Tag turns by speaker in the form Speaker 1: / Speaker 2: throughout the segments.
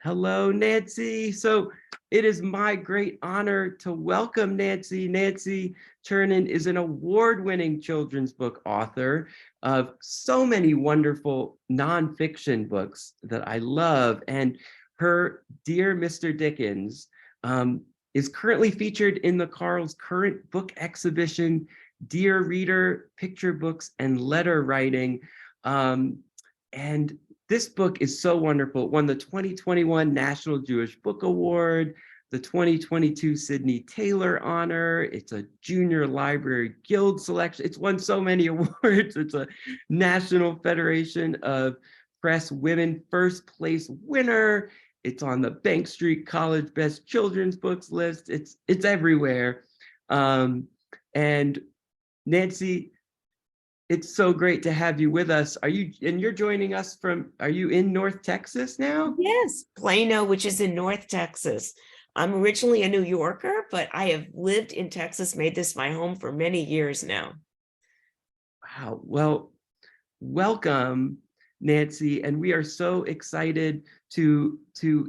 Speaker 1: Hello, Nancy. So it is my great honor to welcome Nancy. Nancy Churnin is an award-winning children's book author of so many wonderful nonfiction books that I love. And her Dear Mr. Dickens is currently featured in the Carle's current book exhibition, Dear Reader, Picture Books and Letter Writing. And this book is so wonderful. It won the 2021 National Jewish Book Award, the 2022 Sidney Taylor Honor. It's a Junior Library Guild selection. It's won so many awards. It's a National Federation of Press Women First Place winner. It's on the Bank Street College Best Children's Books list. It's everywhere. And Nancy, it's so great to have you with us. You're joining us are you in North Texas now?
Speaker 2: Yes, Plano, which is in North Texas. I'm originally a New Yorker, but I have lived in Texas, made this my home for many years now.
Speaker 1: Wow. Well, welcome, Nancy. And we are so excited to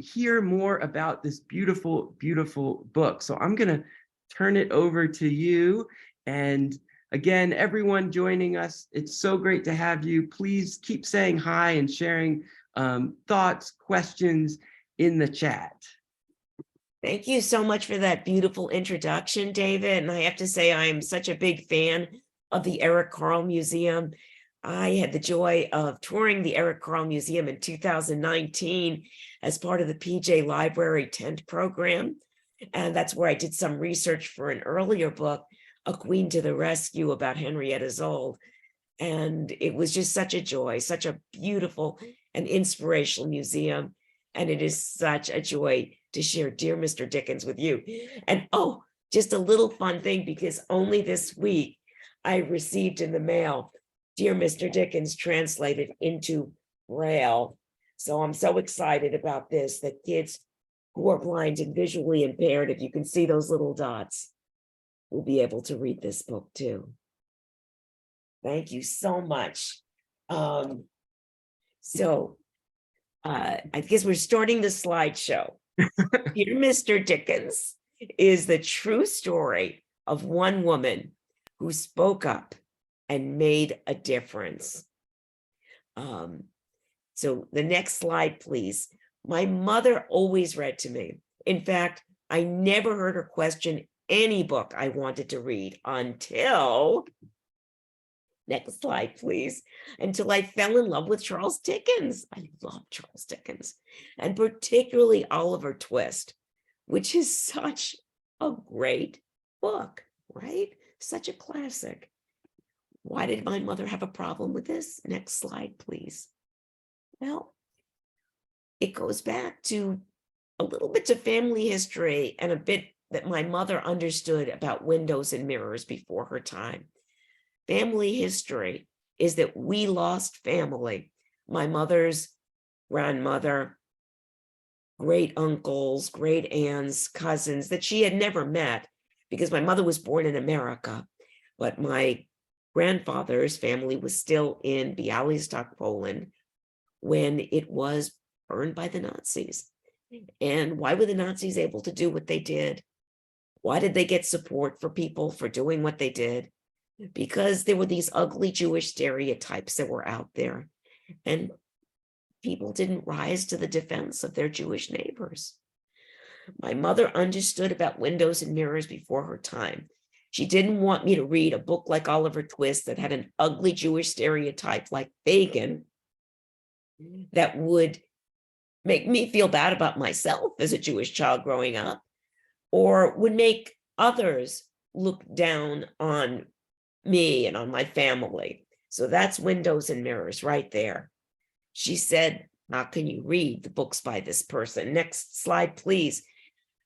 Speaker 1: hear more about this beautiful, beautiful book. So I'm going to turn it over to you. And again, everyone joining us, it's so great to have you. Please keep saying hi and sharing thoughts, questions in the chat.
Speaker 2: Thank you so much for that beautiful introduction, David. And I have to say, I am such a big fan of the Eric Carle Museum. I had the joy of touring the Eric Carle Museum in 2019 as part of the PJ Library Tent program. And that's where I did some research for an earlier book, A Queen to the Rescue, about Henrietta Zold. And it was just such a joy, such a beautiful and inspirational museum. And it is such a joy to share Dear Mr. Dickens with you. And oh, just a little fun thing, because only this week I received in the mail Dear Mr. Dickens translated into Braille. So I'm so excited about this, that kids who are blind and visually impaired, if you can see those little dots, will be able to read this book too. Thank you so much. I guess we're starting the slideshow. Dear Mr. Dickens is the true story of one woman who spoke up and made a difference. So the next slide, please. My mother always read to me. In fact, I never heard her question any book I wanted to read until, next slide, please, until I fell in love with Charles Dickens. I love Charles Dickens, and particularly Oliver Twist, which is such a great book, right? Such a classic. Why did my mother have a problem with this? Next slide, please. Well, it goes back to a little bit to family history and a bit that my mother understood about windows and mirrors before her time. Family history is that we lost family. My mother's grandmother, great uncles, great aunts, cousins that she had never met, because my mother was born in America, but my grandfather's family was still in Białystok, Poland, when it was burned by the Nazis. And why were the Nazis able to do what they did? Why did they get support for people for doing what they did? Because there were these ugly Jewish stereotypes that were out there, and people didn't rise to the defense of their Jewish neighbors. My mother understood about windows and mirrors before her time. She didn't want me to read a book like Oliver Twist that had an ugly Jewish stereotype like Fagin that would make me feel bad about myself as a Jewish child growing up, or would make others look down on me and on my family. So that's windows and mirrors right there. She said, how can you read the books by this person? Next slide, please.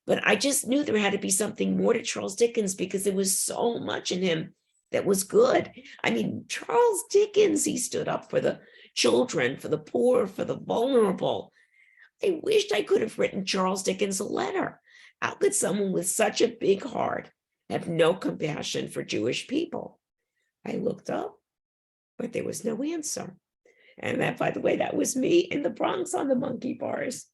Speaker 2: But I just knew there had to be something more to Charles Dickens, because there was so much in him that was good. I mean, Charles Dickens, he stood up for the children, for the poor, for the vulnerable. I wished I could have written Charles Dickens a letter. How could someone with such a big heart have no compassion for Jewish people? I looked up, but there was no answer. And that, by the way, that was me in the Bronx on the monkey bars.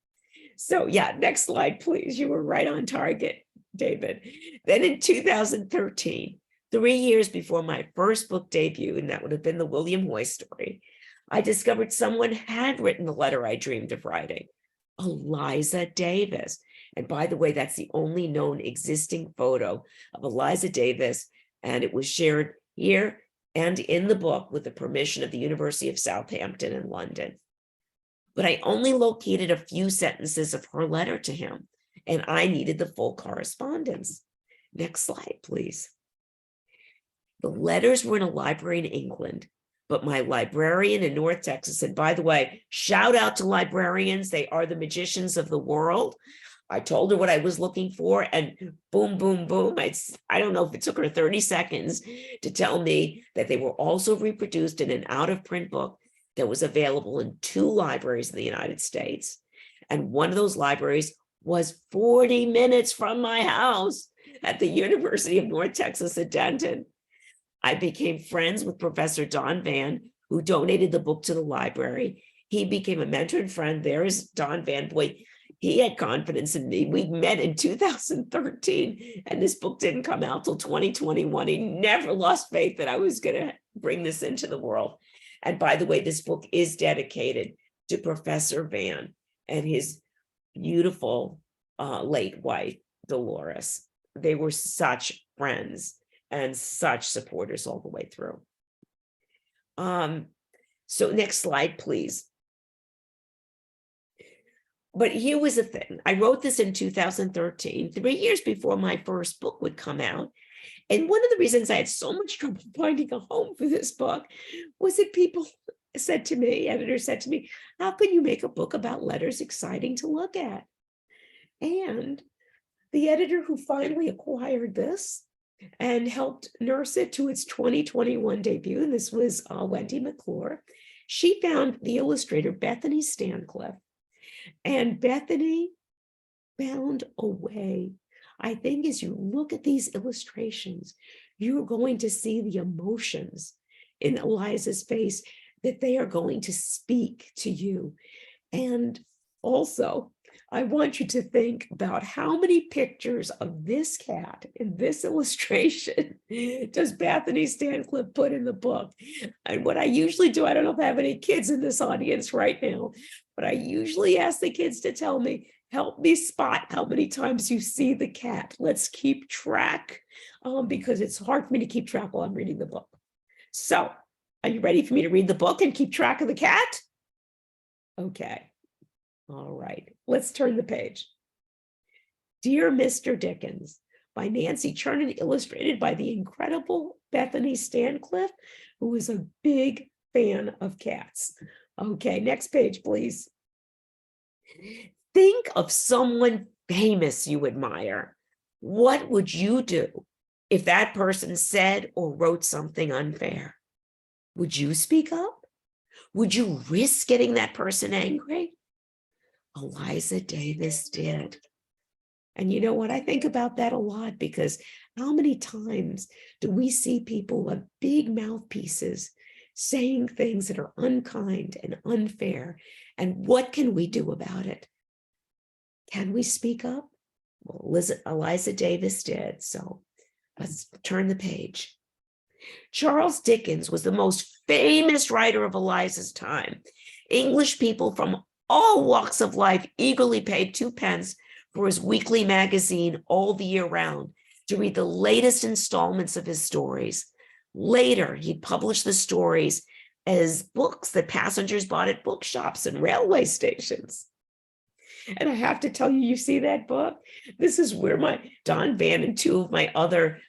Speaker 2: So yeah, next slide, please. You were right on target, David. Then in 2013, 3 years before my first book debut, and that would have been the William Hoy story, I discovered someone had written the letter I dreamed of writing, Eliza Davis. And by the way, that's the only known existing photo of Eliza Davis, and it was shared here and in the book with the permission of the University of Southampton in London. But I only located a few sentences of her letter to him, and I needed the full correspondence. Next slide, please. The letters were in a library in England, but my librarian in North Texas, and by the way, shout out to librarians, they are the magicians of the world. I told her what I was looking for, and boom, boom, boom. I don't know if it took her 30 seconds to tell me that they were also reproduced in an out-of-print book that was available in 2 libraries in the United States. And one of those libraries was 40 minutes from my house at the University of North Texas at Denton. I became friends with Professor Don Van, who donated the book to the library. He became a mentor and friend. There's Don Van. Boy, he had confidence in me. We met in 2013, and this book didn't come out till 2021. He never lost faith that I was going to bring this into the world. And by the way, this book is dedicated to Professor Van and his beautiful late wife, Dolores. They were such friends and such supporters all the way through. So next slide, please. But here was the thing. I wrote this in 2013, 3 years before my first book would come out. And one of the reasons I had so much trouble finding a home for this book was that people said to me, editors said to me, how can you make a book about letters exciting to look at? And the editor who finally acquired this and helped nurse it to its 2021 debut, and this was Wendy McClure, she found the illustrator Bethany Stancliffe. And Bethany found a way. I think as you look at these illustrations, you're going to see the emotions in Eliza's face that they are going to speak to you. And also, I want you to think about how many pictures of this cat in this illustration does Bethany Stancliffe put in the book. And what I usually do, I don't know if I have any kids in this audience right now, but I usually ask the kids to tell me, help me spot how many times you see the cat. Let's keep track because it's hard for me to keep track while I'm reading the book. So, are you ready for me to read the book and keep track of the cat? Okay. All right, let's turn the page. Dear Mr. Dickens, by Nancy Churnin, illustrated by the incredible Bethany Stancliffe, who is a big fan of cats. Okay, next page, please. Think of someone famous you admire. What would you do if that person said or wrote something unfair? Would you speak up? Would you risk getting that person angry? Eliza Davis did. And you know what? I think about that a lot because how many times do we see people with big mouthpieces saying things that are unkind and unfair? And what can we do about it? Can we speak up? Well, Eliza Davis did. So let's turn the page. Charles Dickens was the most famous writer of Eliza's time. English people from all walks of life eagerly paid 2 pence for his weekly magazine all the year round to read the latest installments of his stories. Later, he published the stories as books that passengers bought at bookshops and railway stations. And I have to tell you, you see that book? This is where my Don Van and 2 of my other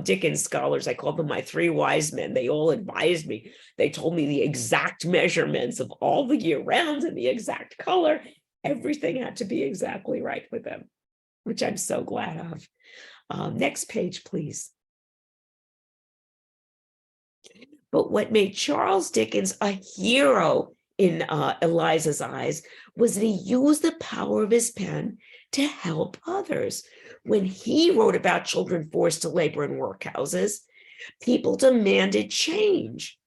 Speaker 2: Dickens scholars, I call them my 3 wise men. They all advised me. They told me the exact measurements of all the year rounds and the exact color. Everything had to be exactly right with them, which I'm so glad of. Next page, please. But what made Charles Dickens a hero in Eliza's eyes was that he used the power of his pen to help others. When he wrote about children forced to labor in workhouses, people demanded change.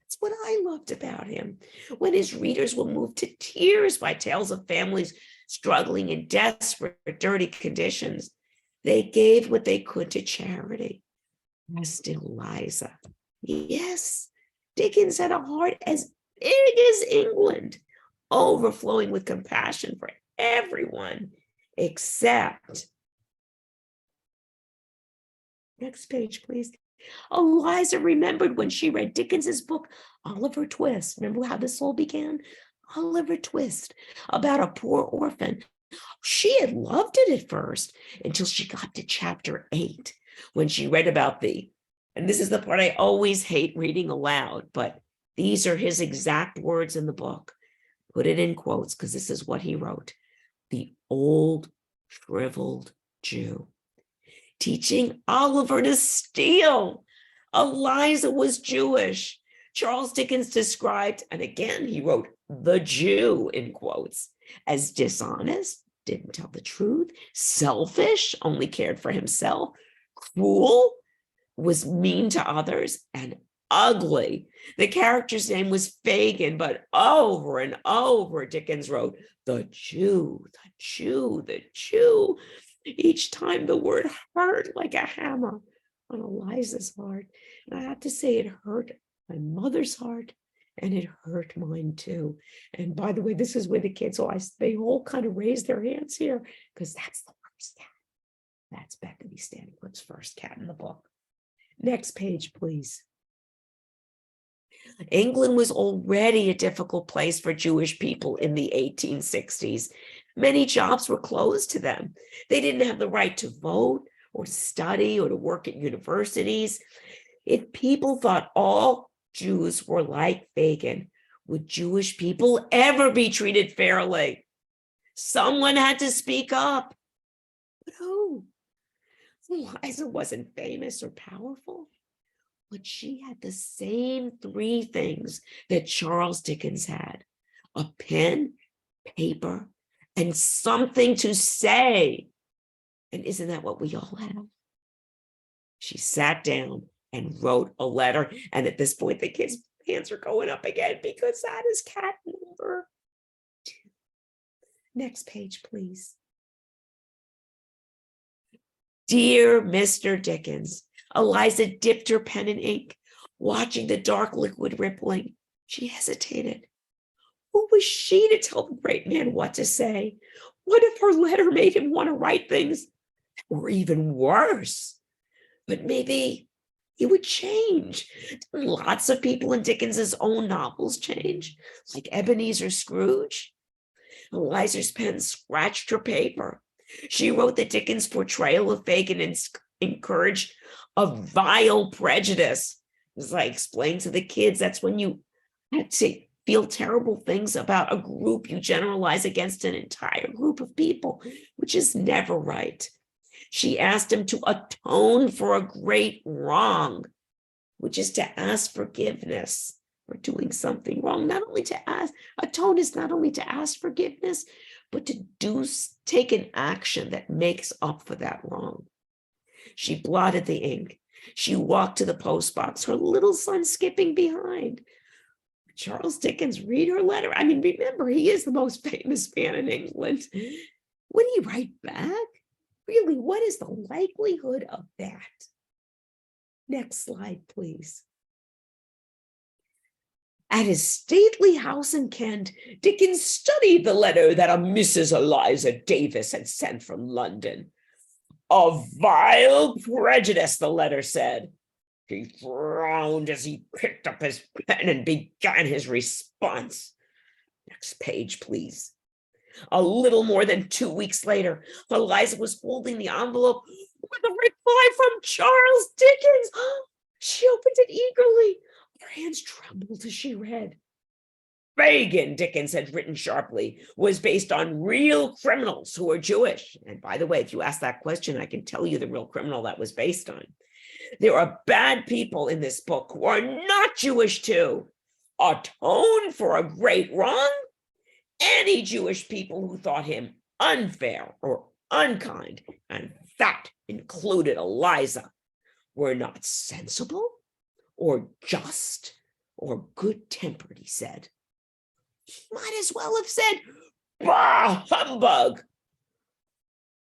Speaker 2: That's what I loved about him. When his readers were moved to tears by tales of families struggling in desperate, dirty conditions, they gave what they could to charity. As did Eliza. Yes, Dickens had a heart as big as England, overflowing with compassion for everyone, except, next page, please. Eliza remembered when she read Dickens's book, Oliver Twist. Remember how this all began? Oliver Twist, about a poor orphan. She had loved it at first until she got to chapter 8, when she read about and this is the part I always hate reading aloud, but these are his exact words in the book. Put it in quotes because this is what he wrote. The old shriveled Jew, teaching Oliver to steal. Eliza was Jewish. Charles Dickens described, and again, he wrote the Jew in quotes, as dishonest, didn't tell the truth, selfish, only cared for himself, cruel, was mean to others, and ugly. The character's name was Fagin, but over and over, Dickens wrote, the Jew, the Jew, the Jew. Each time the word hurt like a hammer on Eliza's heart. And I have to say, it hurt my mother's heart, and it hurt mine too. And by the way, this is where the kids, they all kind of raise their hands here, because that's the first cat. That's Beckamy Stanley's first cat in the book. Next page, please. England was already a difficult place for Jewish people in the 1860s. Many jobs were closed to them. They didn't have the right to vote or study or to work at universities. If people thought all Jews were like Fagin, would Jewish people ever be treated fairly? Someone had to speak up. But who? Eliza wasn't famous or powerful, but she had the same 3 things that Charles Dickens had: a pen, paper, and something to say. And isn't that what we all have? She sat down and wrote a letter. And at this point, the kids' hands are going up again because that is cat number 2. Next page, please. Dear Mr. Dickens, Eliza dipped her pen in ink, watching the dark liquid rippling. She hesitated. Who was she to tell the great man what to say? What if her letter made him want to write things that were even worse? But maybe it would change. Lots of people in Dickens's own novels change, like Ebenezer Scrooge. Eliza's pen scratched her paper. She wrote that Dickens' portrayal of Fagin encouraged a vile prejudice. As I explained to the kids, that's when you had to feel terrible things about a group, you generalize against an entire group of people, which is never right. She asked him to atone for a great wrong, which is to ask forgiveness for doing something wrong. Not only to ask, atone is not only to ask forgiveness, but to take an action that makes up for that wrong. She blotted the ink. She walked to the postbox, her little son skipping behind. Charles Dickens read her letter. I mean, remember, he is the most famous man in England. Would he write back? Really, what is the likelihood of that? Next slide, please. At his stately house in Kent, Dickens studied the letter that a Mrs. Eliza Davis had sent from London. A vile prejudice, the letter said. He frowned as he picked up his pen and began his response. Next page, please. A little more than 2 weeks later, Eliza was holding the envelope with a reply from Charles Dickens. She opened it eagerly. Her hands trembled as she read. Fagin, Dickens had written sharply, was based on real criminals who are Jewish. And by the way, if you ask that question, I can tell you the real criminal that was based on. There are bad people in this book who are not Jewish too. Atone for a great wrong? Any Jewish people who thought him unfair or unkind, and that included Eliza, were not sensible or just or good-tempered, he said. He might as well have said, bah, humbug.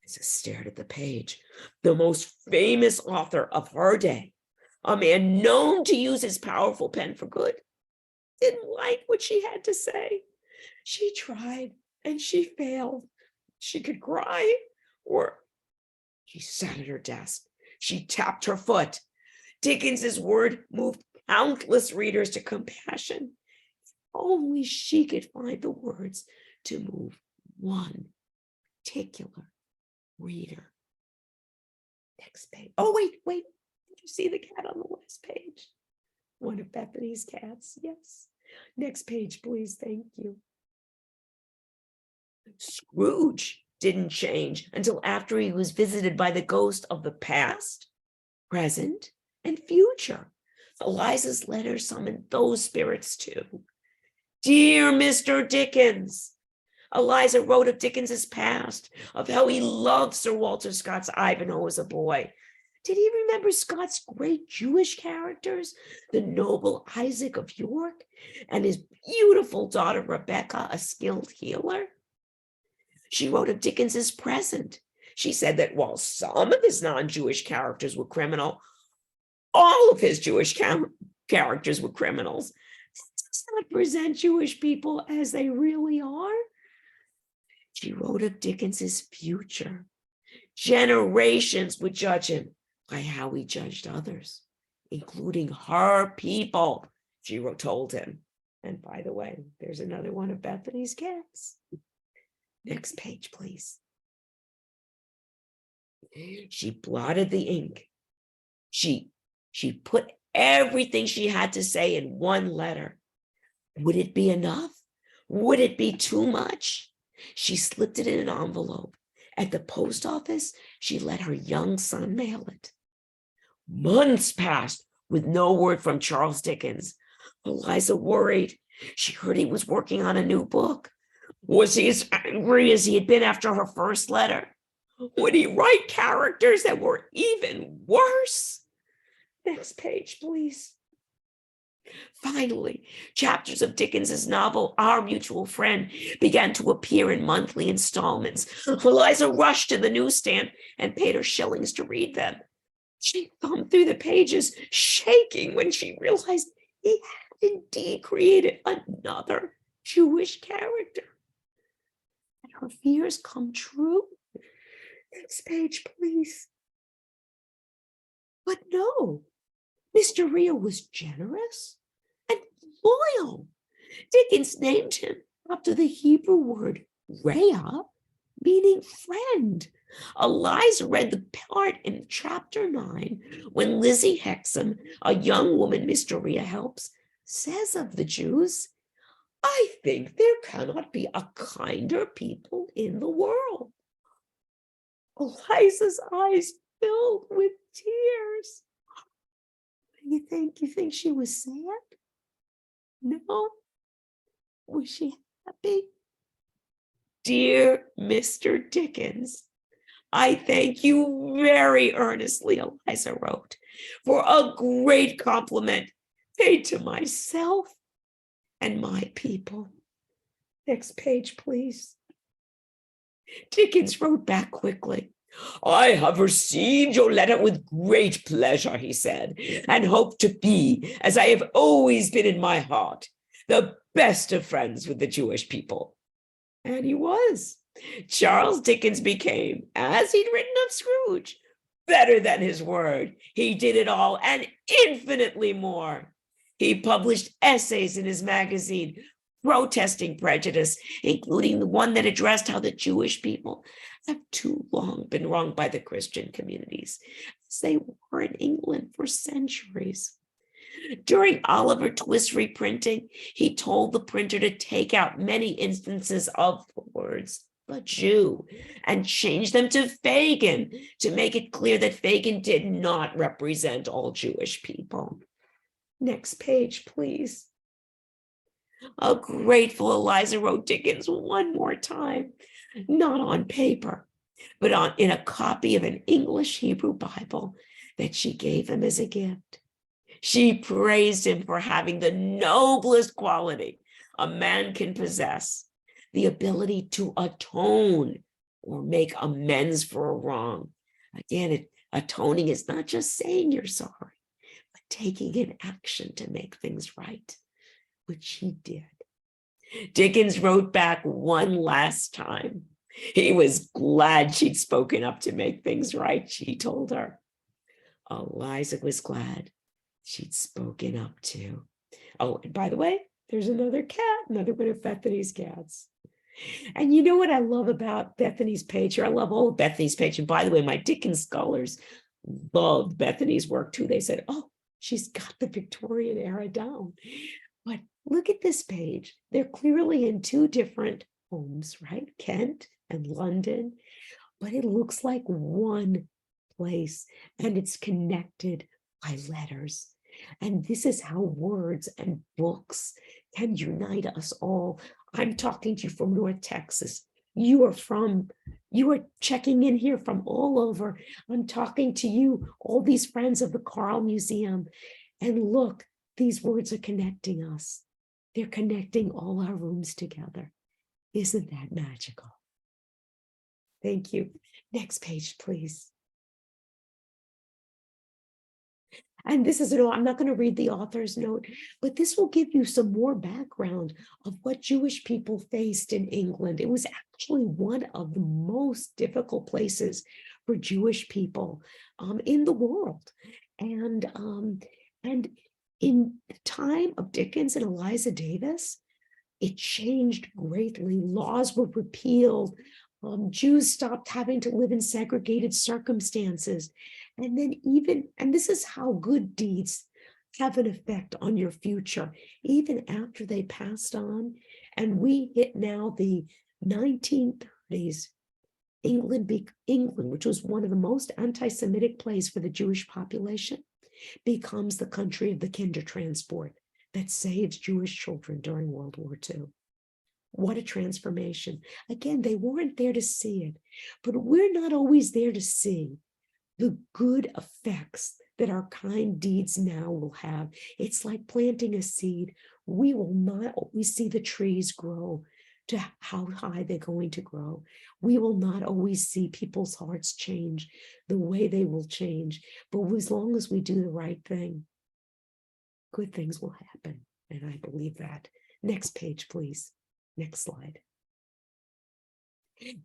Speaker 2: Eliza stared at the page. The most famous author of her day, a man known to use his powerful pen for good, didn't like what she had to say. She tried and she failed. She could cry, or she sat at her desk. She tapped her foot. Dickens's word moved countless readers to compassion. If only she could find the words to move one particular reader. Next page. Oh, wait. Did you see the cat on the last page? One of Bethany's cats. Yes. Next page, please. Thank you. Scrooge didn't change until after he was visited by the ghost of the past, present, and future. Eliza's letter summoned those spirits too. Dear Mr. Dickens, Eliza wrote of Dickens's past, of how he loved Sir Walter Scott's Ivanhoe as a boy. Did he remember Scott's great Jewish characters, the noble Isaac of York, and his beautiful daughter Rebecca, a skilled healer? She wrote of Dickens's present. She said that while some of his non-Jewish characters were criminal, all of his Jewish characters were criminals. That does not present Jewish people as they really are. She wrote of Dickens's future. Generations would judge him by how he judged others, including her people, she told him. And by the way, there's another one of Bethany's cats. Next page, please. She blotted the ink. She put everything she had to say in one letter. Would it be enough? Would it be too much? She slipped it in an envelope. At the post office, she let her young son mail it. Months passed with no word from Charles Dickens. Eliza worried. She heard he was working on a new book. Was he as angry as he had been after her first letter? Would he write characters that were even worse? Next page, please. Finally, chapters of Dickens's novel, Our Mutual Friend, began to appear in monthly installments. Eliza rushed to the newsstand and paid her shillings to read them. She thumbed through the pages, shaking when she realized he had indeed created another Jewish character. Had her fears come true? Next page, please. But no, Mr. Ria was generous and loyal. Dickens named him after the Hebrew word Rhea, meaning friend. Eliza read the part in chapter 9 when Lizzie Hexam, a young woman Mr. Ria helps, says of the Jews, I think there cannot be a kinder people in the world. Eliza's eyes filled with tears. You think she was sad? No. Was she happy? Dear Mr. Dickens, I thank you very earnestly, Eliza wrote, for a great compliment paid to myself and my people. Next page, please. Dickens wrote back quickly. I have received your letter with great pleasure, he said, and hope to be, as I have always been in my heart, the best of friends with the Jewish people. And he was. Charles Dickens became, as he'd written of Scrooge, better than his word. He did it all and infinitely more. He published essays in his magazine protesting prejudice, including the one that addressed how the Jewish people have too long been wronged by the Christian communities, as they were in England for centuries. During Oliver Twist's reprinting, he told the printer to take out many instances of the words "the Jew" and change them to Fagin to make it clear that Fagin did not represent all Jewish people. Next page, please. A grateful Eliza wrote Dickens one more time, not on paper, but in a copy of an English Hebrew Bible that she gave him as a gift. She praised him for having the noblest quality a man can possess, the ability to atone or make amends for a wrong. Again, atoning is not just saying you're sorry, but taking an action to make things right, which he did. Dickens wrote back one last time. He was glad she'd spoken up to make things right, she told her. Eliza was glad she'd spoken up too. Oh, and by the way, there's another cat, another one of Bethany's cats. And you know what I love about Bethany's page here? I love all of Bethany's page. And by the way, my Dickens scholars loved Bethany's work too. They said, oh, she's got the Victorian era down. But look at this page. They're clearly in two different homes, right? Kent and London. But it looks like one place, and it's connected by letters. And this is how words and books can unite us all. I'm talking to you from North Texas. You are checking in here from all over. I'm talking to you, all these friends of the Carle Museum. And look, these words are connecting us. They're connecting all our rooms together. Isn't that magical? Thank you. Next page, please. And this is, I'm not going to read the author's note, but this will give you some more background of what Jewish people faced in England. It was actually one of the most difficult places for Jewish people in the world. And in the time of Dickens and Eliza Davis, it changed greatly. Laws were repealed. Jews stopped having to live in segregated circumstances. And then and this is how good deeds have an effect on your future, even after they passed on. And we hit now the 1930s, England, which was one of the most anti-Semitic places for the Jewish population, becomes the country of the kinder transport that saves Jewish children during World War II. What a transformation. Again, they weren't there to see it, but we're not always there to see the good effects that our kind deeds now will have. It's like planting a seed. We will not always see the trees grow to how high they're going to grow. We will not always see people's hearts change the way they will change. But as long as we do the right thing, good things will happen. And I believe that. Next page, please. Next slide.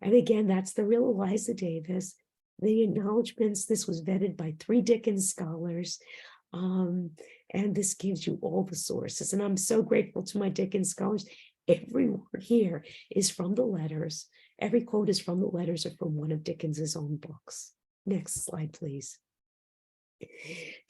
Speaker 2: And again, that's the real Eliza Davis. The acknowledgments, this was vetted by 3 Dickens scholars. And this gives you all the sources. And I'm so grateful to my Dickens scholars. Every word here is from the letters. Every quote is from the letters or from one of Dickens's own books. Next slide, please.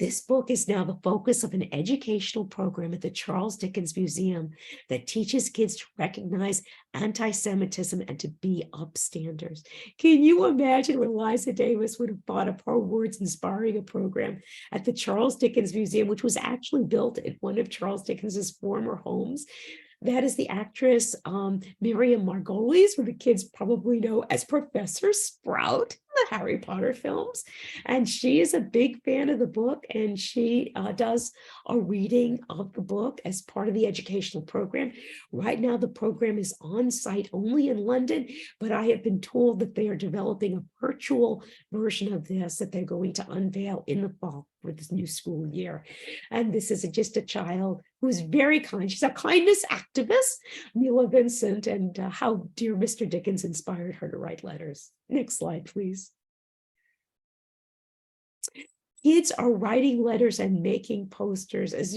Speaker 2: This book is now the focus of an educational program at the Charles Dickens Museum that teaches kids to recognize anti-Semitism and to be upstanders. Can you imagine what Eliza Davis would have thought of her words inspiring a program at the Charles Dickens Museum, which was actually built at one of Charles Dickens's former homes? That is the actress Miriam Margolyes, who the kids probably know as Professor Sprout in the Harry Potter films. And she is a big fan of the book, and she does a reading of the book as part of the educational program. Right now, the program is on site only in London, but I have been told that they are developing a virtual version of this that they're going to unveil in the fall for this new school year. And this is just a child who is very kind. She's a kindness activist, Mila Vincent, and how dear Mr. Dickens inspired her to write letters. Next slide, please. Kids are writing letters and making posters. As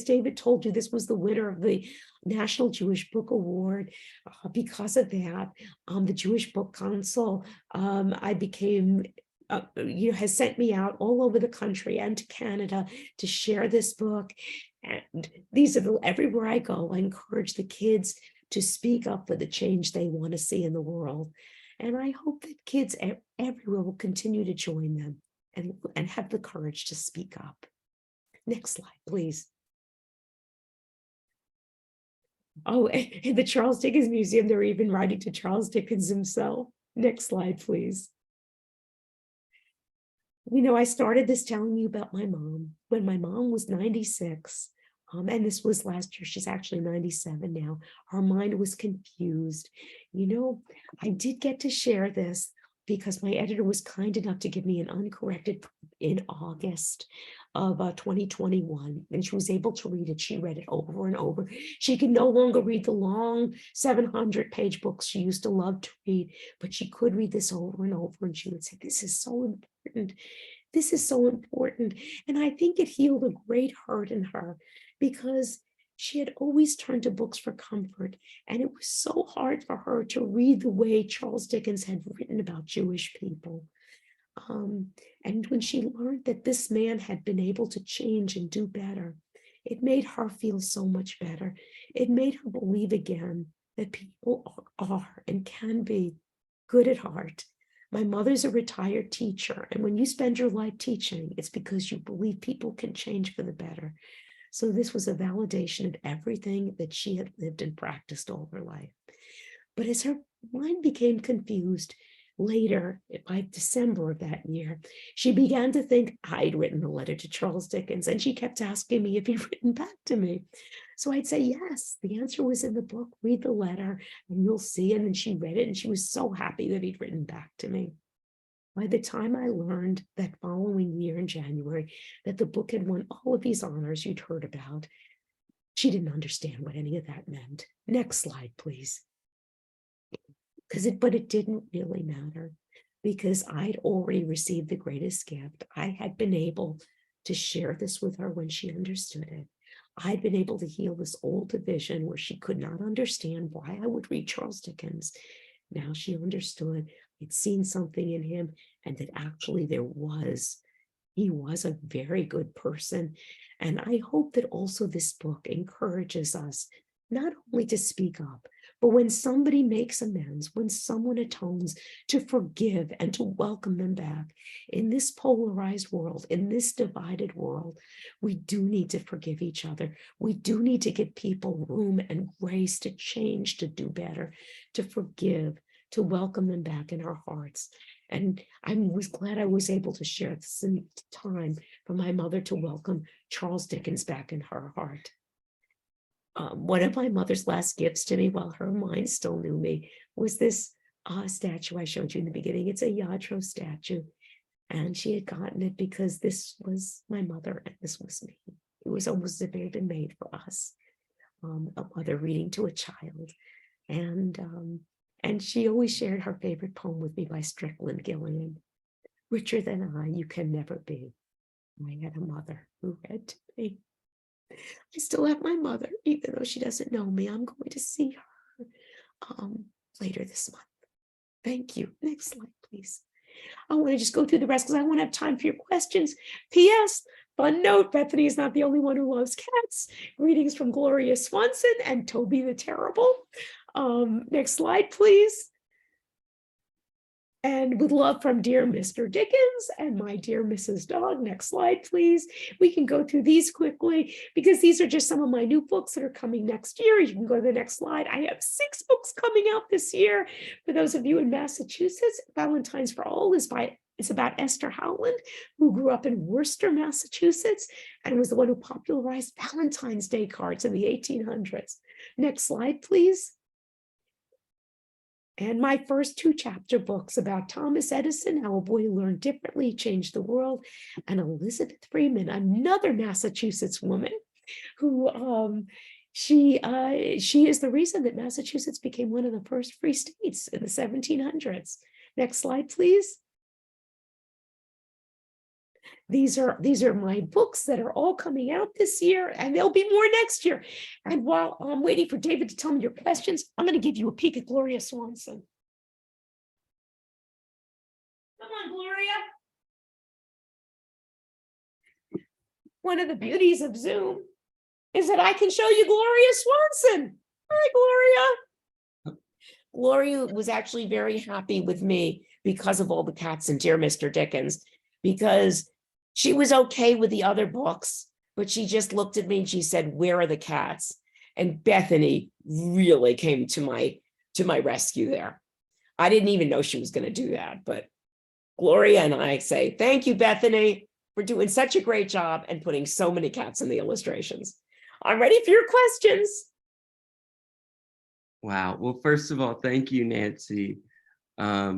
Speaker 2: David told you, this was the winner of the National Jewish Book Award. Because of that, the Jewish Book Council, has sent me out all over the country and to Canada to share this book. And everywhere I go, I encourage the kids to speak up for the change they want to see in the world. And I hope that kids everywhere will continue to join them and have the courage to speak up. Next slide, please. Oh, in the Charles Dickens Museum, they're even writing to Charles Dickens himself. Next slide, please.
Speaker 3: I started this telling you about my mom when my mom was 96. And this was last year. She's actually 97 now. Her mind was confused. I did get to share this because my editor was kind enough to give me an uncorrected in August of 2021, and she was able to read it. She read it over and over. She could no longer read the long 700-page books she used to love to read, but she could read this over and over, and she would say, "This is so important. This is so important." And I think it healed a great hurt in her because she had always turned to books for comfort. And it was so hard for her to read the way Charles Dickens had written about Jewish people. And when she learned that this man had been able to change and do better, it made her feel so much better. It made her believe again that people are and can be good at heart. My mother's a retired teacher, and when you spend your life teaching, it's because you believe people can change for the better. So this was a validation of everything that she had lived and practiced all her life. But as her mind became confused later, by December of that year, she began to think I'd written a letter to Charles Dickens, and she kept asking me if he'd written back to me. So I'd say, yes, the answer was in the book. Read the letter and you'll see. And then she read it and she was so happy that he'd written back to me. By the time I learned that following year in January that the book had won all of these honors you'd heard about, she didn't understand what any of that meant. Next slide, please. But it didn't really matter because I'd already received the greatest gift. I had been able to share this with her when she understood it. I'd been able to heal this old division where she could not understand why I would read Charles Dickens. Now she understood. I'd seen something in him, and that actually he was a very good person. And I hope that also this book encourages us not only to speak up, but when somebody makes amends, when someone atones, to forgive and to welcome them back. In this polarized world, in this divided world, we do need to forgive each other. We do need to give people room and grace to change, to do better, to forgive, to welcome them back in our hearts. And I was glad I was able to share this in time for my mother to welcome Charles Dickens back in her heart. One of my mother's last gifts to me while her mind still knew me was this statue I showed you in the beginning. It's a Yadro statue. And she had gotten it because this was my mother and this was me. It was almost as if it had been made for us. A mother reading to a child. And she always shared her favorite poem with me by Strickland Gillian. Richer than I, you can never be. I had a mother who read to me. I still have my mother, even though she doesn't know me. I'm going to see her later this month. Thank you. Next slide, please. I want to just go through the rest because I want to have time for your questions. P.S. Fun note, Bethany is not the only one who loves cats. Greetings from Gloria Swanson and Toby the Terrible. Next slide, please. And with love from dear Mr. Dickens and my dear Mrs. Dog. Next slide, please. We can go through these quickly because these are just some of my new books that are coming next year. You can go to the next slide. I have 6 books coming out this year. For those of you in Massachusetts, Valentine's for All is about Esther Howland, who grew up in Worcester, Massachusetts, and was the one who popularized Valentine's Day cards in the 1800s. Next slide, please. And my first 2 chapter books about Thomas Edison, How a Boy Learned Differently Changed the World, and Elizabeth Freeman, another Massachusetts woman who she is the reason that Massachusetts became one of the first free states in the 1700s. Next slide, please. These are my books that are all coming out this year, and there'll be more next year. And while I'm waiting for David to tell me your questions, I'm going to give you a peek at Gloria Swanson. Come on, Gloria. One of the beauties of Zoom is that I can show you Gloria Swanson. Hi, Gloria. Gloria was actually very happy with me because of all the cats and dear Mr. Dickens, because she was okay with the other books, but she just looked at me and she said, "Where are the cats?" And Bethany really came to my rescue there. I didn't even know she was going to do that, but
Speaker 2: Gloria and I say, thank you, Bethany, for doing such a great job and putting so many cats in the illustrations. I'm ready for your questions.
Speaker 1: Wow. Well, first of all, thank you, Nancy. I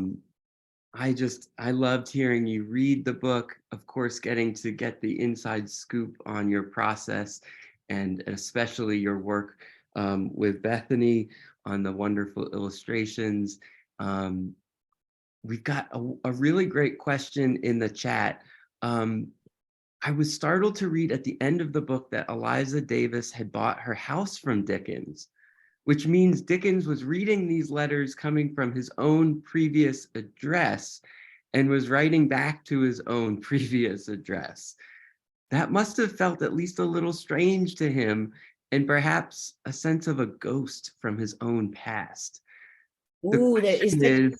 Speaker 1: loved hearing you read the book, of course, getting to get the inside scoop on your process, and especially your work with Bethany on the wonderful illustrations. We've got a really great question in the chat. I was startled to read at the end of the book that Eliza Davis had bought her house from Dickens, which means Dickens was reading these letters coming from his own previous address and was writing back to his own previous address. That must have felt at least a little strange to him, and perhaps a sense of a ghost from his own past. The
Speaker 2: Ooh, that is
Speaker 1: question is,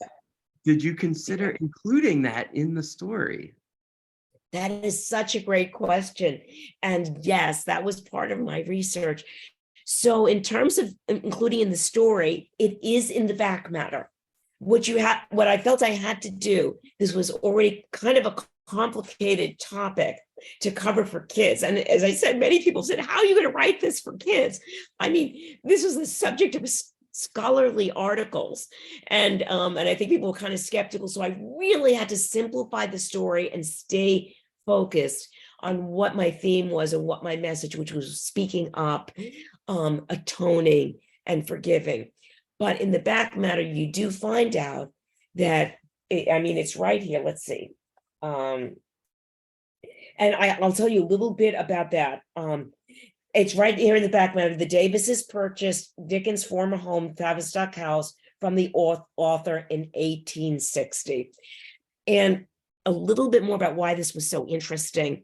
Speaker 1: did you consider including that in the story?
Speaker 2: that is such a great question. And yes, that was part of my research. So in terms of including in the story, it is in the back matter. What I felt I had to do, this was already kind of a complicated topic to cover for kids. And as I said, many people said, how are you going to write this for kids? I mean, this was the subject of scholarly articles. And I think people were kind of skeptical. So I really had to simplify the story and stay focused on what my theme was and what my message, which was speaking up, atoning, and forgiving. But in the back matter, you do find out that, it's right here. Let's see. And I'll tell you a little bit about that. It's right here in the back matter. The Davises purchased Dickens' former home, Tavistock House, from the author in 1860. And a little bit more about why this was so interesting.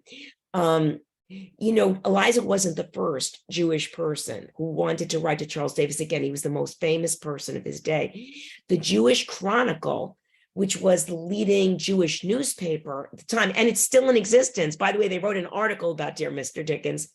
Speaker 2: Eliza wasn't the first Jewish person who wanted to write to Charles Davis. Again, he was the most famous person of his day. The Jewish Chronicle, which was the leading Jewish newspaper at the time, and it's still in existence. By the way, they wrote an article about Dear Mr. Dickens.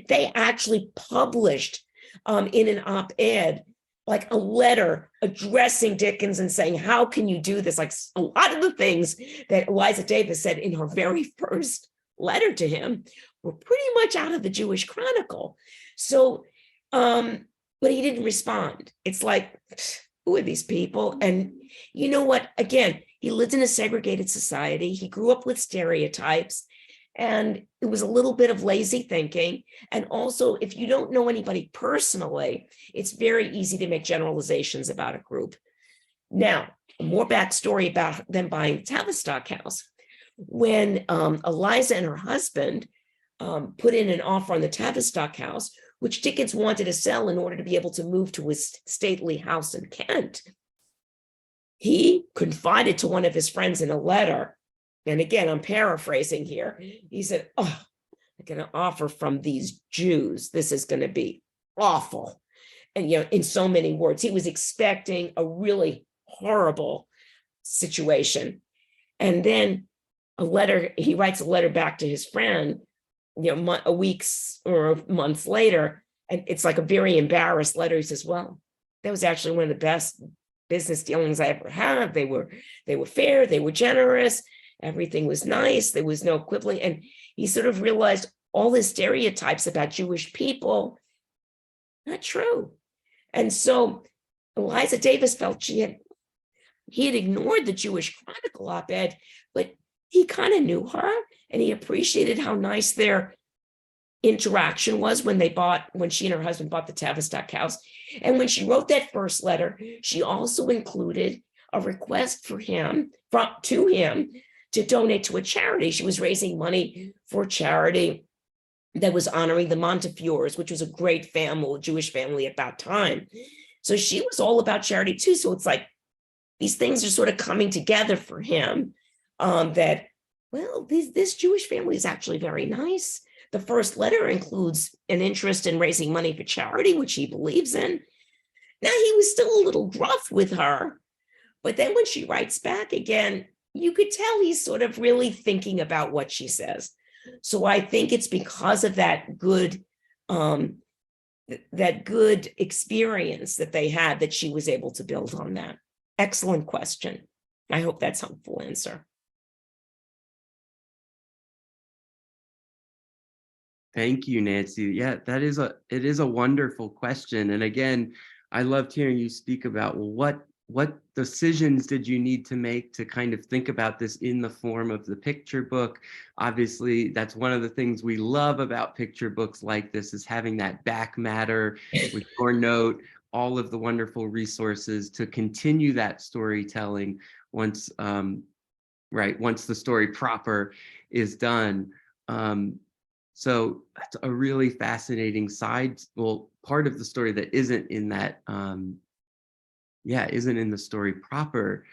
Speaker 2: They actually published in an op-ed like a letter addressing Dickens and saying, how can you do this? Like a lot of the things that Eliza Davis said in her very first letter to him were pretty much out of the Jewish Chronicle. So, but he didn't respond. It's like, who are these people? And you know what? Again, he lived in a segregated society. He grew up with stereotypes, and it was a little bit of lazy thinking. And also, if you don't know anybody personally, it's very easy to make generalizations about a group. Now, more backstory about them buying Tavistock House. When Eliza and her husband put in an offer on the Tavistock House, which Dickens wanted to sell in order to be able to move to his stately house in Kent, he confided to one of his friends in a letter, and again, I'm paraphrasing here, he said, oh, I'm going to offer from these Jews. This is going to be awful. And, in so many words, he was expecting a really horrible situation. And then he writes a letter back to his friend, weeks or months later, and it's like a very embarrassed letter. He says, well, that was actually one of the best business dealings I ever had. They were fair, they were generous, everything was nice, there was no quibbling. And he sort of realized all the stereotypes about Jewish people, not true. And so Eliza Davis felt he had ignored the Jewish Chronicle op-ed, but he kind of knew her, and he appreciated how nice their interaction was when she and her husband bought the Tavistock House. And when she wrote that first letter, she also included a request to him to donate to a charity. She was raising money for a charity that was honoring the Montefiores, which was a great family, Jewish family at that time. So she was all about charity too. So it's like these things are sort of coming together for him, that, well, this Jewish family is actually very nice. The first letter includes an interest in raising money for charity, which he believes in. Now, he was still a little gruff with her, but then when she writes back again, you could tell he's sort of really thinking about what she says. So I think it's because of that good experience that they had that she was able to build on that. Excellent question. I hope that's a helpful answer.
Speaker 1: Thank you, Nancy. Yeah, it is a wonderful question. And again, I loved hearing you speak about, well, what decisions did you need to make to kind of think about this in the form of the picture book? Obviously, that's one of the things we love about picture books like this, is having that back matter with your note, all of the wonderful resources to continue that storytelling once once the story proper is done. So that's a really fascinating part of the story that isn't in that, isn't in the story proper.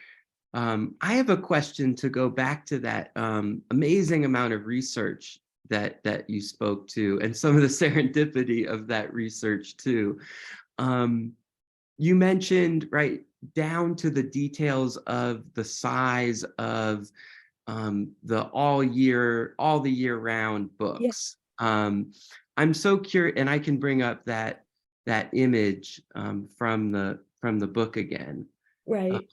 Speaker 1: I have a question to go back to that amazing amount of research that you spoke to, and some of the serendipity of that research too. You mentioned, right, down to the details of the size of all the year round books. I'm so curious, and I can bring up that image from the book again.
Speaker 3: Right.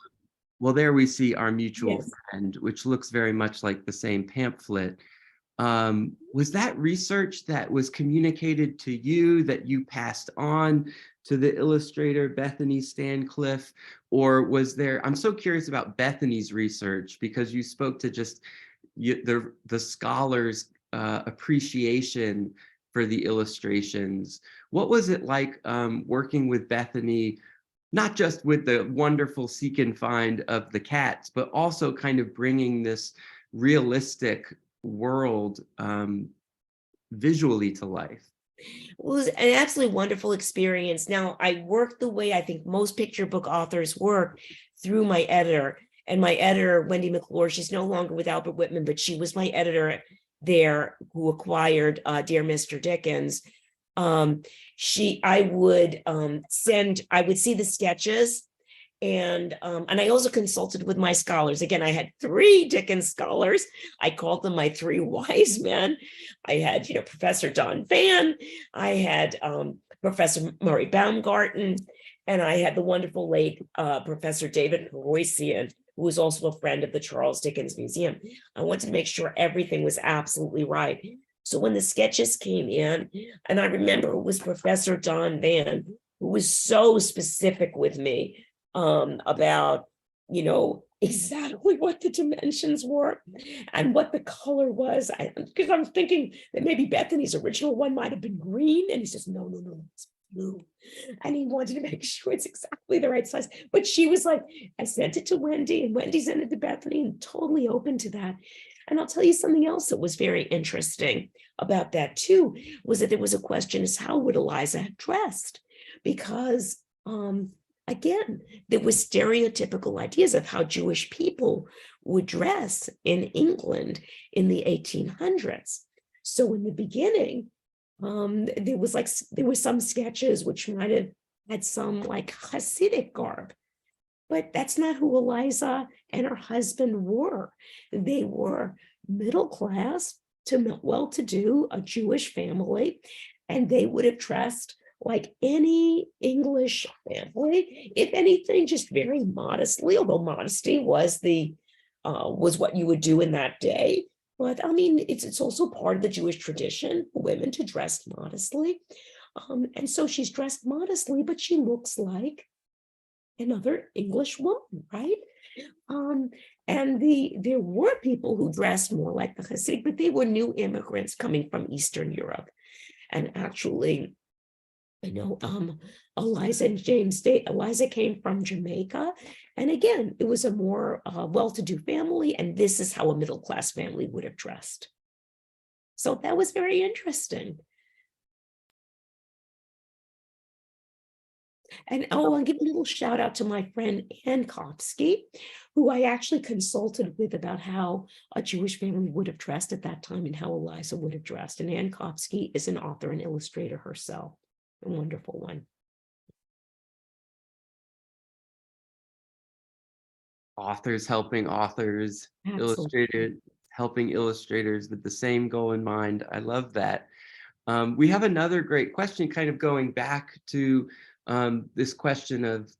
Speaker 1: Well, there we see Our Mutual
Speaker 3: Yes.
Speaker 1: Friend, which looks very much like the same pamphlet. Was that research that was communicated to you, that you passed on to the illustrator Bethany Stancliffe, or was there? I'm so curious about Bethany's research, because you spoke to just the scholar's appreciation for the illustrations. What was it like working with Bethany, not just with the wonderful seek and find of the cats, but also kind of bringing this realistic world visually to life?
Speaker 2: It was an absolutely wonderful experience. Now, I worked the way I think most picture book authors work, through my editor. And my editor, Wendy McClure, she's no longer with Albert Whitman, but she was my editor there, who acquired Dear Mr. Dickens. I would see the sketches, and I also consulted with my scholars. Again, I had 3 Dickens scholars. I called them my 3 wise men. I had, Professor Don Van, I had Professor Murray Baumgarten, and I had the wonderful late Professor David Roycian, who was also a friend of the Charles Dickens Museum. I wanted to make sure everything was absolutely right. So when the sketches came in, and I remember it was Professor Don Van, who was so specific with me about, exactly what the dimensions were and what the color was. Because I'm thinking that maybe Bethany's original one might have been green, and he says, no, it's blue. And he wanted to make sure it's exactly the right size. But she was like, I sent it to Wendy, and Wendy sent it to Bethany, and totally open to that. And I'll tell you something else that was very interesting about that too, was that there was a question as how would Eliza have dressed? Because again, there was stereotypical ideas of how Jewish people would dress in England in the 1800s. So in the beginning, there were some sketches which might have had some like Hasidic garb, but that's not who Eliza and her husband were. They were middle class to well-to-do, a Jewish family, and they would have dressed like any English family, if anything, just very modestly, although modesty was what you would do in that day. But I mean, it's also part of the Jewish tradition for women to dress modestly. And so she's dressed modestly, but she looks like another English woman, right? And there were people who dressed more like the Hasidic, but they were new immigrants coming from Eastern Europe. And actually, Eliza and James Eliza came from Jamaica. And again, it was a more well-to-do family. And this is how a middle-class family would have dressed. So that was very interesting. And I'll give a little shout out to my friend Ann Kopsky, who I actually consulted with about how a Jewish family would have dressed at that time and how Eliza would have dressed. And Ann Kopsky is an author and illustrator herself. A wonderful one.
Speaker 1: Authors helping authors,
Speaker 3: Absolutely.
Speaker 1: illustrators helping illustrators with the same goal in mind. I love that. We have another great question, kind of going back to this question of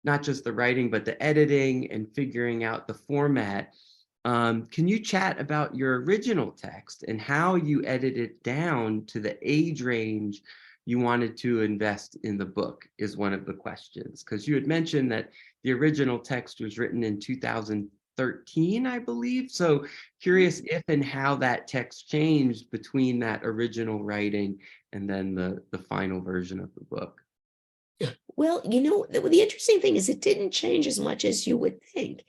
Speaker 1: not just the writing, but the editing and figuring out the format. Can you chat about your original text and how you edited it down to the age range you wanted to invest in the book is one of the questions, because you had mentioned that the original text was written in 2013, I believe. So curious if and how that text changed between that original writing and then the final version of the book.
Speaker 3: Well, you know, the interesting thing is it didn't change as much as you would think.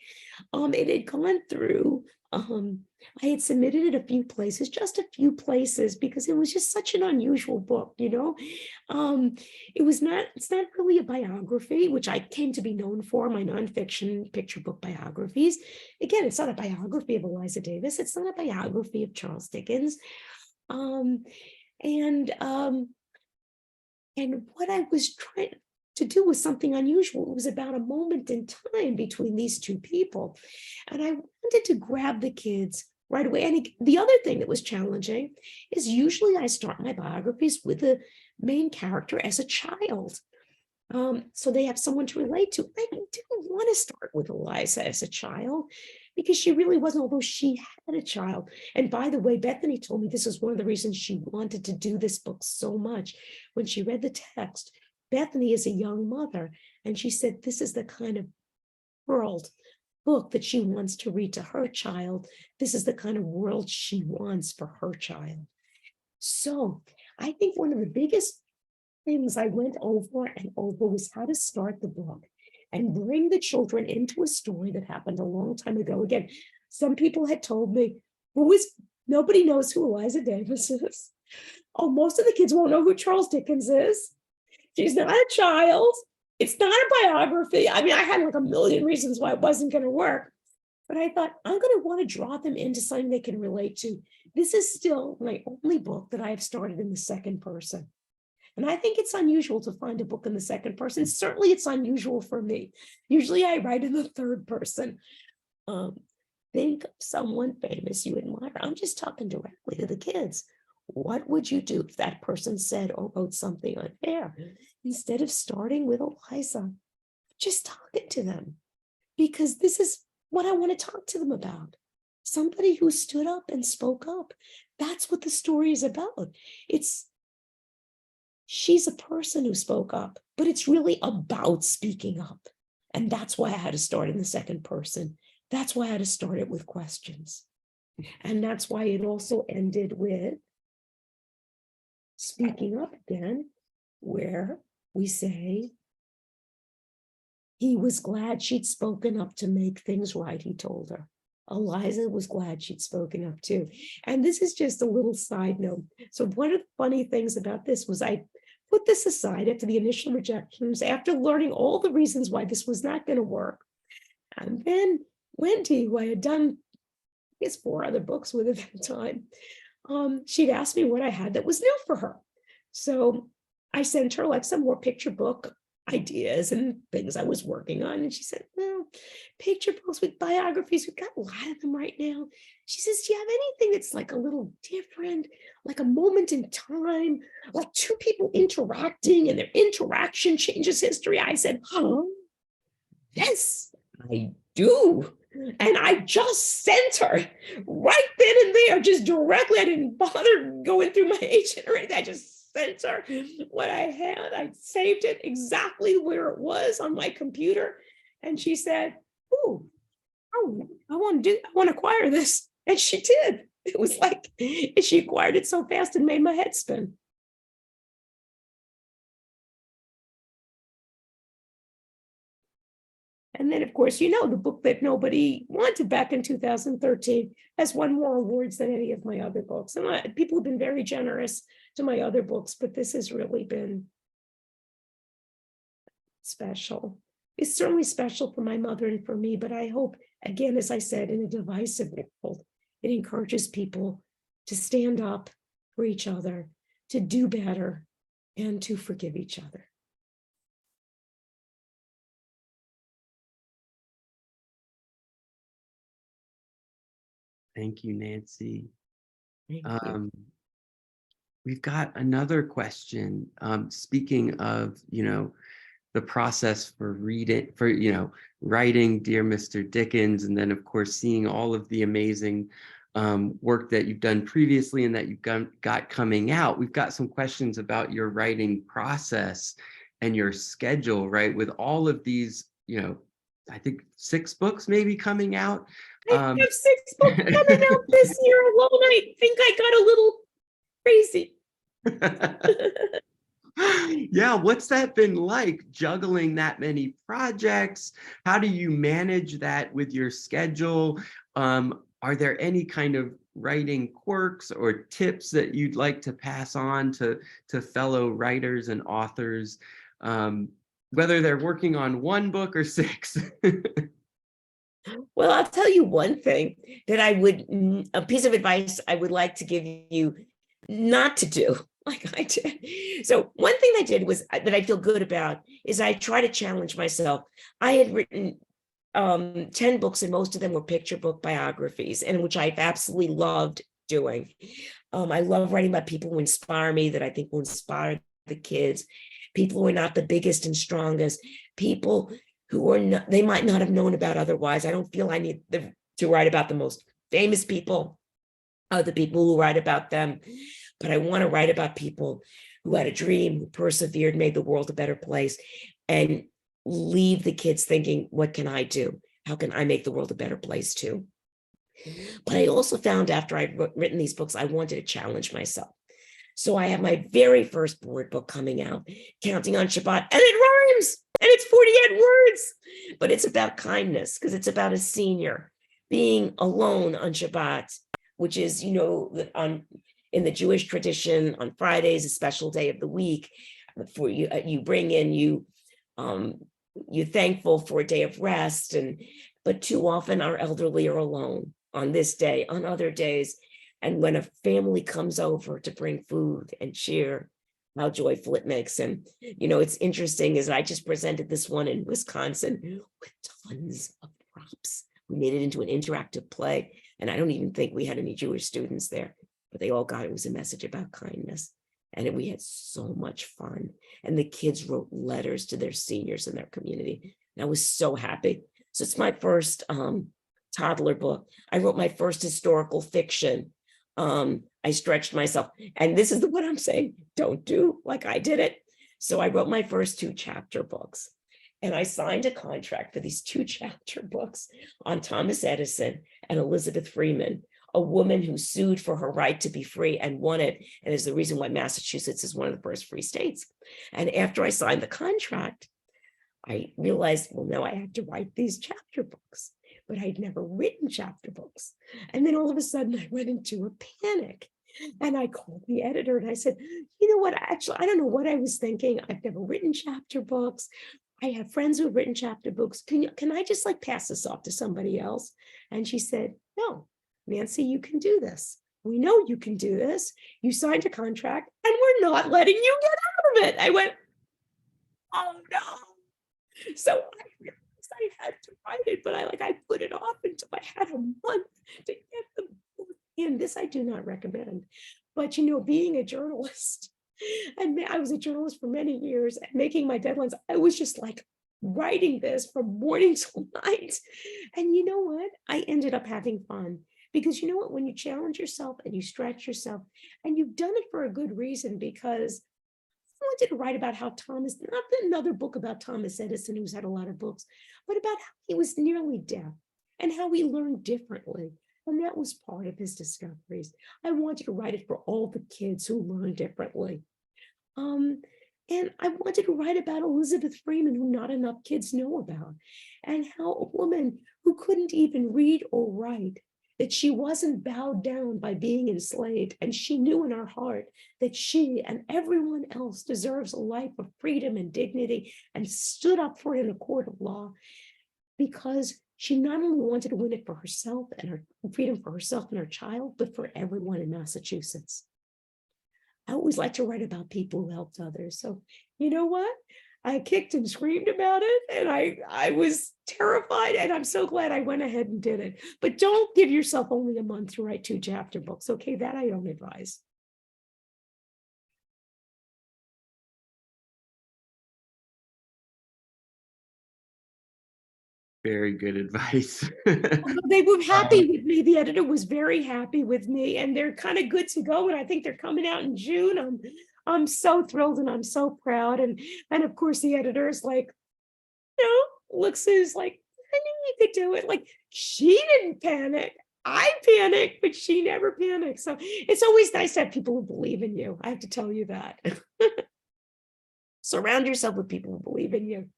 Speaker 3: It had gone through, I had submitted it a few places, just a few places, because it was just such an unusual book, you know. It's not really a biography, which I came to be known for, my nonfiction picture book biographies. Again, it's not a biography of Eliza Davis. It's not a biography of Charles Dickens. Um, and um, and what I was trying to do was something unusual. It was about a moment in time between these two people. And I wanted to grab the kids right away. And the other thing that was challenging is usually I start my biographies with the main character as a child. So they have someone to relate to. I didn't want to start with Eliza as a child because she really wasn't, although she had a child. And by the way, Bethany told me this is one of the reasons she wanted to do this book so much. When she read the text, Bethany is a young mother, and she said this is the kind of world book that she wants to read to her child. This is the kind of world she wants for her child. So I think one of the biggest things I went over and over was how to start the book and bring the children into a story that happened a long time ago. Again, some people had told me, nobody knows who Eliza Davis is. Oh, most of the kids won't know who Charles Dickens is. She's not a child. It's not a biography. I mean, I had like a million reasons why it wasn't going to work. But I thought, I'm going to want to draw them into something they can relate to. This is still my only book that I have started in the second person. And I think it's unusual to find a book in the second person. Certainly it's unusual for me. Usually I write in the third person. Think of someone famous you admire. I'm just talking directly to the kids. What would you do if that person said or wrote something unfair? Instead of starting with Eliza, just talking to them. Because this is what I want to talk to them about. Somebody who stood up and spoke up. That's what the story is about. She's a person who spoke up, but it's really about speaking up. And that's why I had to start in the second person. That's why I had to start it with questions. And that's why it also ended with speaking up again, where we say, he was glad she'd spoken up to make things right, he told her. Eliza was glad she'd spoken up too. And this is just a little side note. So one of the funny things about this was I put this aside after the initial rejections, after learning all the reasons why this was not going to work. And then Wendy, who I had done, I guess, 4 other books with at that time, she'd asked me what I had that was new for her. So I sent her like some more picture book ideas and things I was working on. And she said, well, picture books with biographies, we've got a lot of them right now. She says, do you have anything that's like a little different, like a moment in time, like 2 people interacting and their interaction changes history? I said, oh, yes, I do. And I just sent her right then and there, just directly. I didn't bother going through my agent or anything. I just sent her what I had. I saved it exactly where it was on my computer. And she said, oh, I want to acquire this. And she did. It was like she acquired it so fast and made my head spin. And then, of course, you know, the book that nobody wanted back in 2013 has won more awards than any of my other books. And people have been very generous to my other books, but this has really been special. It's certainly special for my mother and for me, but I hope, again, as I said, in a divisive world, it encourages people to stand up for each other, to do better, and to forgive each other.
Speaker 1: Thank you, Nancy.
Speaker 3: Thank you.
Speaker 1: We've got another question. Speaking of, the process for writing Dear Mr. Dickens, and then of course seeing all of the amazing work that you've done previously and that you've got coming out. We've got some questions about your writing process and your schedule, right? With all of these, I think 6 books maybe coming out.
Speaker 2: I have 6 books coming out this year alone. I think I got a little crazy.
Speaker 1: Yeah, what's that been like, juggling that many projects? How do you manage that with your schedule? Are there any kind of writing quirks or tips that you'd like to pass on to fellow writers and authors, whether they're working on 1 book or 6?
Speaker 2: Well, I'll tell you one thing that a piece of advice I would like to give you not to do like I did. So one thing I did was that I feel good about is I try to challenge myself. I had written 10 books, and most of them were picture book biographies, and which I've absolutely loved doing. I love writing about people who inspire me, that I think will inspire the kids, people who are not the biggest and strongest, people who are not, they might not have known about otherwise. I don't feel I need to write about the most famous people, the people who write about them, but I want to write about people who had a dream, who persevered, made the world a better place, and leave the kids thinking, what can I do? How can I make the world a better place too? But I also found after I'd written these books, I wanted to challenge myself. So I have my very first board book coming out, Counting on Shabbat, and it rhymes, and it's 48 words, but it's about kindness, because it's about a senior being alone on Shabbat, which is, in the Jewish tradition, on Fridays, a special day of the week, for you bring in, you're thankful for a day of rest, but too often our elderly are alone on this day, on other days. And when a family comes over to bring food and cheer, how joyful it makes. And, it's interesting is I just presented this one in Wisconsin with tons of props. We made it into an interactive play. And I don't even think we had any Jewish students there, but they all got it was a message about kindness. And we had so much fun. And the kids wrote letters to their seniors in their community. And I was so happy. So it's my first toddler book. I wrote my first historical fiction. I stretched myself. And this is what I'm saying. Don't do like I did it. So I wrote my first 2 chapter books. And I signed a contract for these 2 chapter books on Thomas Edison and Elizabeth Freeman, a woman who sued for her right to be free and won it, and is the reason why Massachusetts is one of the first free states. And after I signed the contract, I realized, well, now I had to write these chapter books, but I'd never written chapter books. And then all of a sudden I went into a panic, and I called the editor and I said, you know what, actually, I don't know what I was thinking. I've never written chapter books. I have friends who have written chapter books. Can I just pass this off to somebody else? And she said, no, Nancy, you can do this. We know you can do this. You signed a contract and we're not letting you get out of it. I went, oh no. So I realized I had to write it, but I put it off until I had a month to get the book in. This I do not recommend. But being a journalist, and I was a journalist for many years, and making my deadlines, I was just writing this from morning till night. And you know what? I ended up having fun. Because you know what, when you challenge yourself and you stretch yourself, and you've done it for a good reason, because I wanted to write about how Thomas, not another book about Thomas Edison, who's had a lot of books, but about how he was nearly deaf and how he learned differently. And that was part of his discoveries. I wanted to write it for all the kids who learn differently. And I wanted to write about Elizabeth Freeman, who not enough kids know about, and how a woman who couldn't even read or write, that she wasn't bowed down by being enslaved. And she knew in her heart that she and everyone else deserves a life of freedom and dignity, and stood up for it in a court of law, because she not only wanted to win it for herself and her freedom for herself and her child, but for everyone in Massachusetts. I always like to write about people who helped others. So you know what? I kicked and screamed about it, and I was terrified, and I'm so glad I went ahead and did it. But don't give yourself only a month to write 2 chapter books. Okay, that I don't advise.
Speaker 1: Very good advice.
Speaker 3: Although they were
Speaker 1: Um,
Speaker 3: happy with me. The editor was very happy with me, and they're kind of good to go. And I think they're coming out in June. I'm so thrilled and I'm so proud. And of course the editor is like, looks who's like, I knew you could do it. Like she didn't panic. I panicked, but she never panicked. So it's always nice to have people who believe in you. I have to tell you that. Surround yourself with people who believe in you.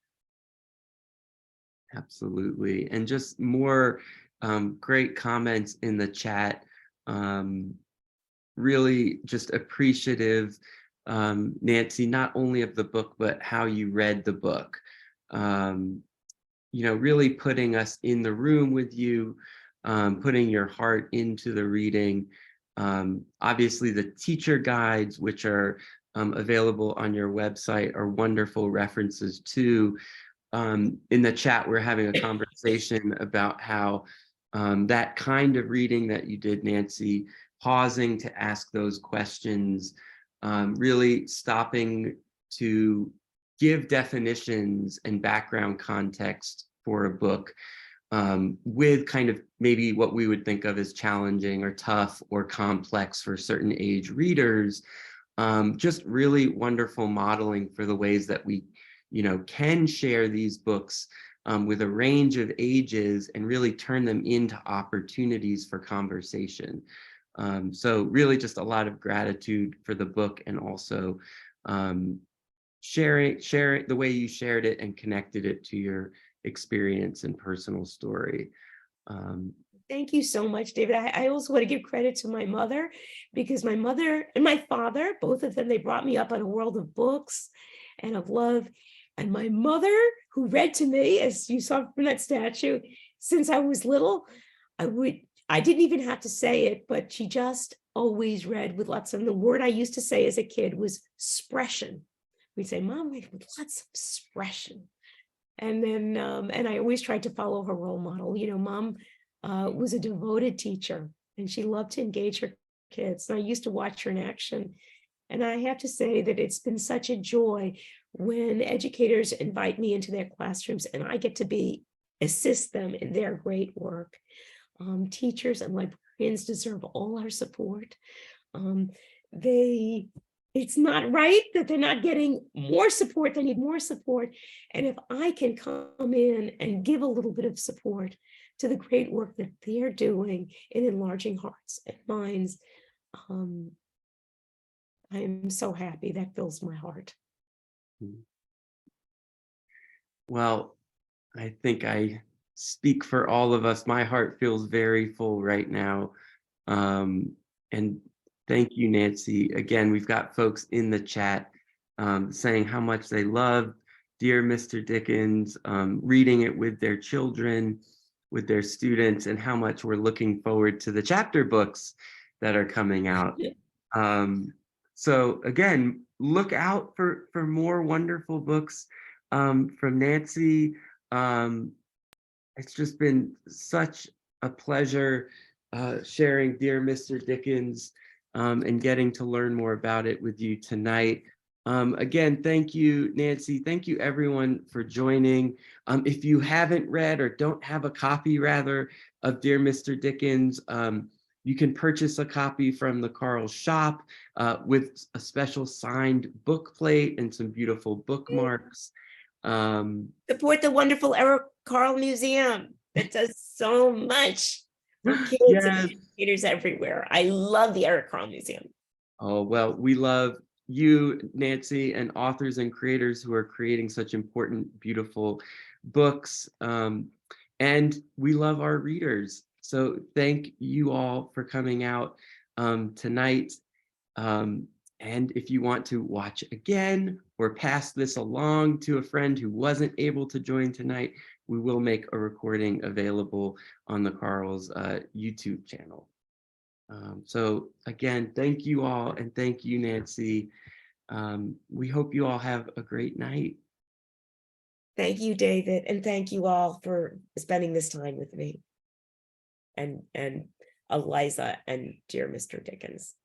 Speaker 1: Absolutely. And just more great comments in the chat. Really just appreciative, Nancy, not only of the book, but how you read the book. Really putting us in the room with you, putting your heart into the reading. Obviously, the teacher guides, which are available on your website, are wonderful references too. In the chat, we're having a conversation about how that kind of reading that you did, Nancy, pausing to ask those questions, really stopping to give definitions and background context for a book, with kind of maybe what we would think of as challenging or tough or complex for certain age readers. Just really wonderful modeling for the ways that we can share these books with a range of ages and really turn them into opportunities for conversation. So really just a lot of gratitude for the book, and also sharing the way you shared it and connected it to your experience and personal story.
Speaker 3: Thank you so much, David. I also want to give credit to my mother, because my mother and my father, both of them, they brought me up in a world of books and of love. And my mother, who read to me, as you saw from that statue, since I was little, I didn't even have to say it, but she just always read with lots of, and the word I used to say as a kid was expression. We'd say, Mom, read with lots of expression. And then, and I always tried to follow her role model. Mom was a devoted teacher, and she loved to engage her kids. And I used to watch her in action. And I have to say that it's been such a joy when educators invite me into their classrooms and I get to assist them in their great work. Teachers and librarians deserve all our support. It's not right that they're not getting more support. They need more support. And if I can come in and give a little bit of support to the great work that they're doing in enlarging hearts and minds, I am so happy. That fills my heart.
Speaker 1: Well, I think I speak for all of us. My heart feels very full right now. And thank you, Nancy. Again, we've got folks in the chat saying how much they love Dear Mr. Dickens, reading it with their children, with their students, and how much we're looking forward to the chapter books that are coming out. So again, look out for more wonderful books from Nancy. It's just been such a pleasure sharing Dear Mr. Dickens and getting to learn more about it with you tonight. Again, thank you, Nancy. Thank you, everyone, for joining. If you haven't read, or don't have a copy, rather, of Dear Mr. Dickens, you can purchase a copy from the Carle shop with a special signed book plate and some beautiful bookmarks.
Speaker 2: Support the wonderful Carle Museum that does so much for kids
Speaker 1: Yes.
Speaker 2: and educators everywhere. I love the Carle Museum.
Speaker 1: Oh, well, we love you, Nancy, and authors and creators who are creating such important, beautiful books. And we love our readers. So thank you all for coming out tonight. And if you want to watch again or pass this along to a friend who wasn't able to join tonight, we will make a recording available on the Carle's YouTube channel. So again, thank you all, and thank you, Nancy. We hope you all have a great night.
Speaker 2: Thank you, David, and thank you all for spending this time with me and Eliza and Dear Mr. Dickens.